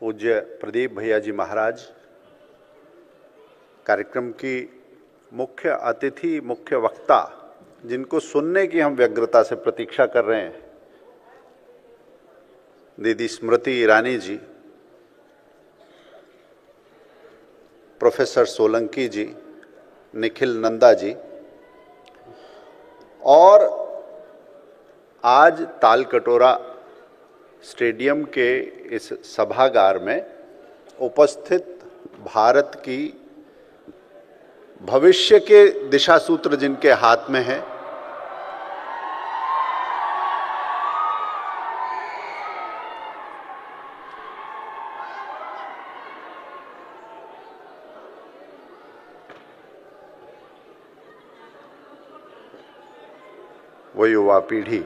पूज्य प्रदीप भैया जी महाराज, कार्यक्रम की मुख्य अतिथि, मुख्य वक्ता, जिनको सुनने की हम व्यग्रता से प्रतीक्षा कर रहे हैं, दीदी स्मृति ईरानी जी, प्रोफेसर सोलंकी जी, निखिल नंदा जी, और आज तालकटोरा स्टेडियम के इस सभागार में उपस्थित भारत की भविष्य के दिशा सूत्र जिनके हाथ में है, वो युवा पीढ़ी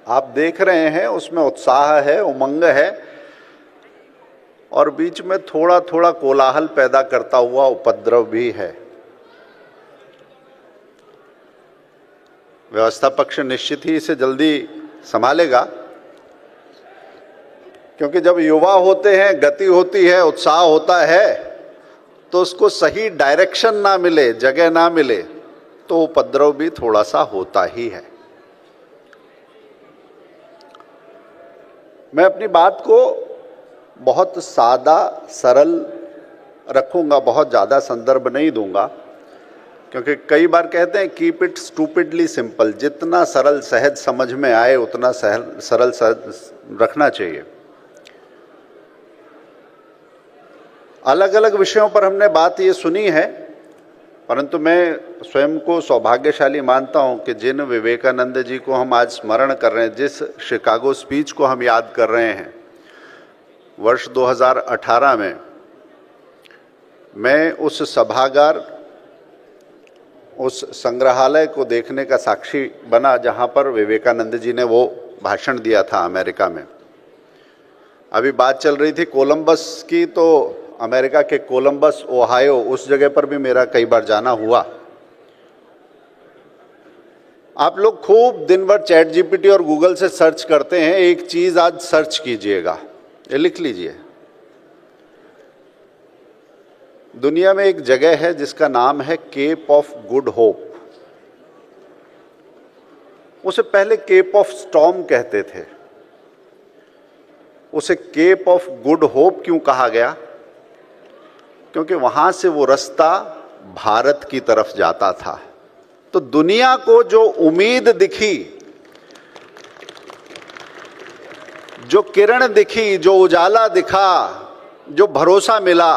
आप देख रहे हैं, उसमें उत्साह है, उमंग है, और बीच में थोड़ा थोड़ा कोलाहल पैदा करता हुआ उपद्रव भी है। व्यवस्था पक्ष निश्चित ही इसे जल्दी संभालेगा, क्योंकि जब युवा होते हैं, गति होती है, उत्साह होता है, तो उसको सही डायरेक्शन ना मिले, जगह ना मिले, तो उपद्रव भी थोड़ा सा होता ही है। मैं अपनी बात को बहुत सादा सरल रखूंगा, बहुत ज़्यादा संदर्भ नहीं दूंगा, क्योंकि कई बार कहते हैं कीप इट स्टूपिडली सिंपल। जितना सरल सहज समझ में आए उतना सरल रखना चाहिए। अलग अलग विषयों पर हमने बात ये सुनी है, परंतु मैं स्वयं को सौभाग्यशाली मानता हूं कि जिन विवेकानंद जी को हम आज स्मरण कर रहे हैं, जिस शिकागो स्पीच को हम याद कर रहे हैं वर्ष 2018 में, मैं उस सभागार, उस संग्रहालय को देखने का साक्षी बना जहां पर विवेकानंद जी ने वो भाषण दिया था अमेरिका में। अभी बात चल रही थी कोलंबस की, तो अमेरिका के कोलंबस, ओहायो, उस जगह पर भी मेरा कई बार जाना हुआ। आप लोग खूब दिन भर चैट जीपीटी और गूगल से सर्च करते हैं, एक चीज आज सर्च कीजिएगा, ये लिख लीजिए। दुनिया में एक जगह है जिसका नाम है केप ऑफ गुड होप। उसे पहले केप ऑफ स्टॉर्म कहते थे। उसे केप ऑफ गुड होप क्यों कहा गया? क्योंकि वहां से वो रास्ता भारत की तरफ जाता था। तो दुनिया को जो उम्मीद दिखी, जो किरण दिखी, जो उजाला दिखा, जो भरोसा मिला,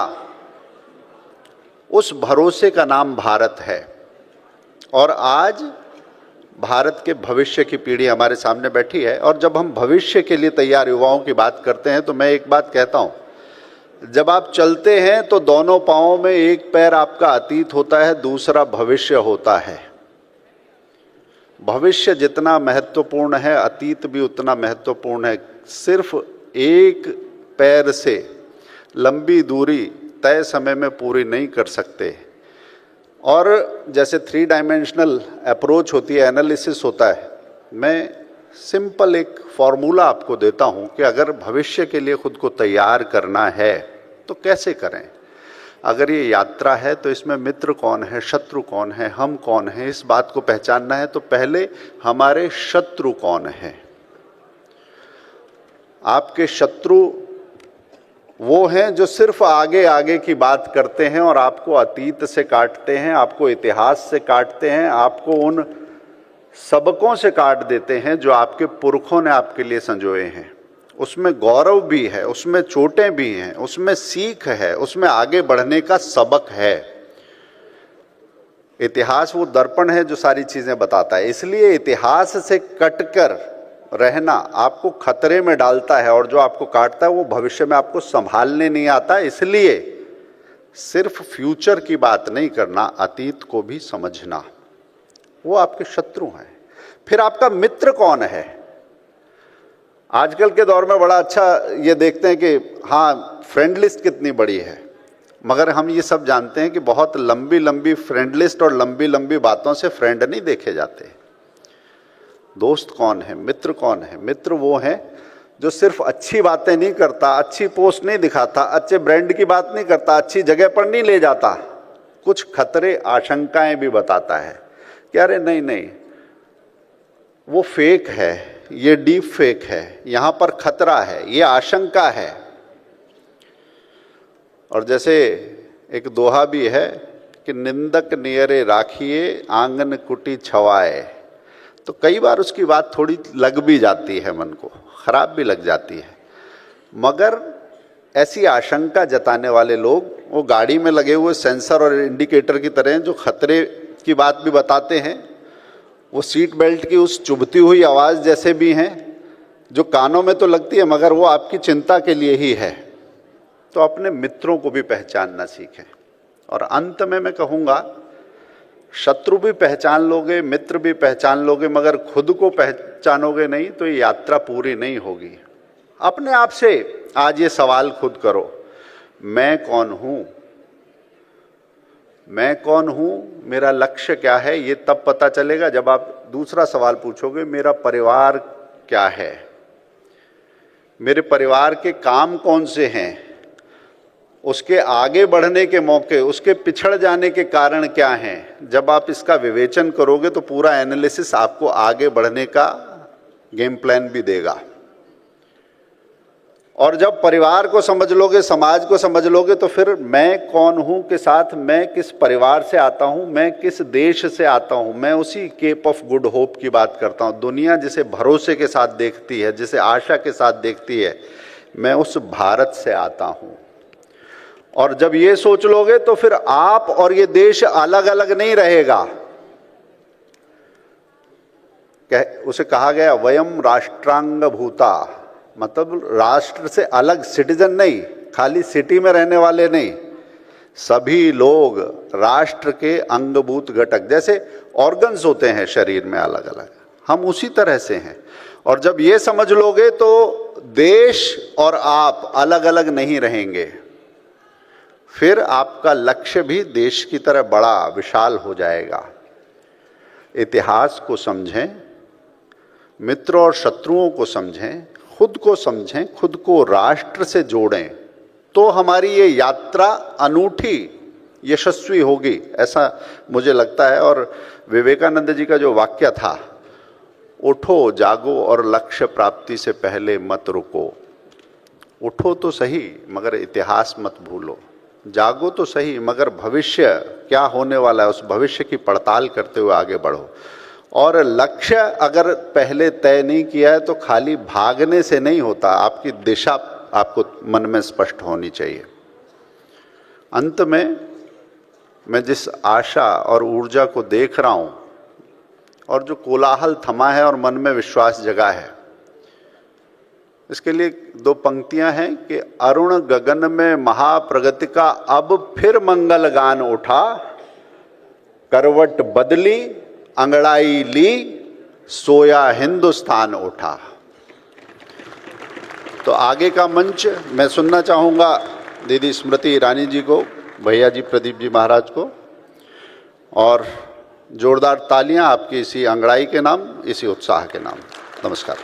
उस भरोसे का नाम भारत है। और आज भारत के भविष्य की पीढ़ी हमारे सामने बैठी है। और जब हम भविष्य के लिए तैयार युवाओं की बात करते हैं, तो मैं एक बात कहता हूं, जब आप चलते हैं तो दोनों पांवों में एक पैर आपका अतीत होता है, दूसरा भविष्य होता है। भविष्य जितना महत्वपूर्ण है, अतीत भी उतना महत्वपूर्ण है। सिर्फ एक पैर से लंबी दूरी तय समय में पूरी नहीं कर सकते। और जैसे 3 डायमेंशनल अप्रोच होती है, एनालिसिस होता है, मैं सिंपल एक फॉर्मूला आपको देता हूं कि अगर भविष्य के लिए खुद को तैयार करना है तो कैसे करें। अगर ये यात्रा है तो इसमें मित्र कौन है, शत्रु कौन है, हम कौन है, इस बात को पहचानना है। तो पहले हमारे शत्रु कौन है। आपके शत्रु वो हैं जो सिर्फ आगे आगे की बात करते हैं और आपको अतीत से काटते हैं, आपको इतिहास से काटते हैं, आपको उन सबकों से काट देते हैं जो आपके पुरखों ने आपके लिए संजोए हैं। उसमें गौरव भी है, उसमें चोटें भी हैं, उसमें सीख है, उसमें आगे बढ़ने का सबक है। इतिहास वो दर्पण है जो सारी चीजें बताता है। इसलिए इतिहास से कटकर रहना आपको खतरे में डालता है, और जो आपको काटता है वो भविष्य में आपको संभालने नहीं आता। इसलिए सिर्फ फ्यूचर की बात नहीं करना, अतीत को भी समझना। वो आपके शत्रु हैं। फिर आपका मित्र कौन है? आजकल के दौर में बड़ा अच्छा ये देखते हैं कि हाँ, फ्रेंड लिस्ट कितनी बड़ी है, मगर हम ये सब जानते हैं कि बहुत लंबी लंबी फ्रेंड लिस्ट और लंबी लंबी बातों से फ्रेंड नहीं देखे जाते। दोस्त कौन है, मित्र कौन है? मित्र वो हैं जो सिर्फ अच्छी बातें नहीं करता, अच्छी पोस्ट नहीं दिखाता, अच्छे ब्रांड की बात नहीं करता, अच्छी जगह पर नहीं ले जाता, कुछ खतरे आशंकाएं भी बताता है कि अरे नहीं नहीं वो फेक है, ये डीप फेक है, यहां पर खतरा है, ये आशंका है। और जैसे एक दोहा भी है कि निंदक नियरे राखिए आंगन कुटी छवाए, तो कई बार उसकी बात थोड़ी लग भी जाती है, मन को खराब भी लग जाती है, मगर ऐसी आशंका जताने वाले लोग वो गाड़ी में लगे हुए सेंसर और इंडिकेटर की तरह जो खतरे की बात भी बताते हैं, वो सीट बेल्ट की उस चुभती हुई आवाज़ जैसे भी हैं जो कानों में तो लगती है मगर वो आपकी चिंता के लिए ही है। तो अपने मित्रों को भी पहचानना सीखें। और अंत में मैं कहूँगा, शत्रु भी पहचान लोगे, मित्र भी पहचान लोगे, मगर खुद को पहचानोगे नहीं तो ये यात्रा पूरी नहीं होगी। अपने आप से आज ये सवाल खुद करो, मैं कौन हूँ? मैं कौन हूँ, मेरा लक्ष्य क्या है? ये तब पता चलेगा जब आप दूसरा सवाल पूछोगे, मेरा परिवार क्या है, मेरे परिवार के काम कौन से हैं, उसके आगे बढ़ने के मौके, उसके पिछड़ जाने के कारण क्या हैं। जब आप इसका विवेचन करोगे तो पूरा एनालिसिस आपको आगे बढ़ने का गेम प्लान भी देगा। और जब परिवार को समझ लोगे, समाज को समझ लोगे, तो फिर मैं कौन हूं के साथ मैं किस परिवार से आता हूं, मैं किस देश से आता हूं, मैं उसी केप ऑफ गुड होप की बात करता हूं। दुनिया जिसे भरोसे के साथ देखती है, जिसे आशा के साथ देखती है, मैं उस भारत से आता हूं। और जब ये सोच लोगे तो फिर आप और ये देश अलग अलग नहीं रहेगा। उसे कहा गया वयम राष्ट्रांग भूता, मतलब राष्ट्र से अलग, सिटीजन नहीं, खाली सिटी में रहने वाले नहीं, सभी लोग राष्ट्र के अंगभूत घटक। जैसे ऑर्गन्स होते हैं शरीर में अलग अलग, हम उसी तरह से हैं। और जब ये समझ लोगे तो देश और आप अलग अलग नहीं रहेंगे, फिर आपका लक्ष्य भी देश की तरह बड़ा विशाल हो जाएगा। इतिहास को समझें, मित्रों और शत्रुओं को समझें, खुद को समझें, खुद को राष्ट्र से जोड़ें, तो हमारी ये यात्रा अनूठी यशस्वी होगी, ऐसा मुझे लगता है। और विवेकानंद जी का जो वाक्य था, उठो जागो और लक्ष्य प्राप्ति से पहले मत रुको। उठो तो सही मगर इतिहास मत भूलो, जागो तो सही मगर भविष्य क्या होने वाला है उस भविष्य की पड़ताल करते हुए आगे बढ़ो। और लक्ष्य अगर पहले तय नहीं किया है तो खाली भागने से नहीं होता, आपकी दिशा आपको मन में स्पष्ट होनी चाहिए। अंत में मैं जिस आशा और ऊर्जा को देख रहा हूं और जो कोलाहल थमा है और मन में विश्वास जगा है, इसके लिए दो पंक्तियां हैं कि अरुण गगन में महाप्रगति का अब फिर मंगल गान उठा, करवट बदली अंगड़ाई ली, सोया हिंदुस्तान उठा। तो आगे का मंच मैं सुनना चाहूँगा दीदी स्मृति ईरानी जी को, भैया जी प्रदीप जी महाराज को, और जोरदार तालियां आपकी इसी अंगड़ाई के नाम, इसी उत्साह के नाम। नमस्कार।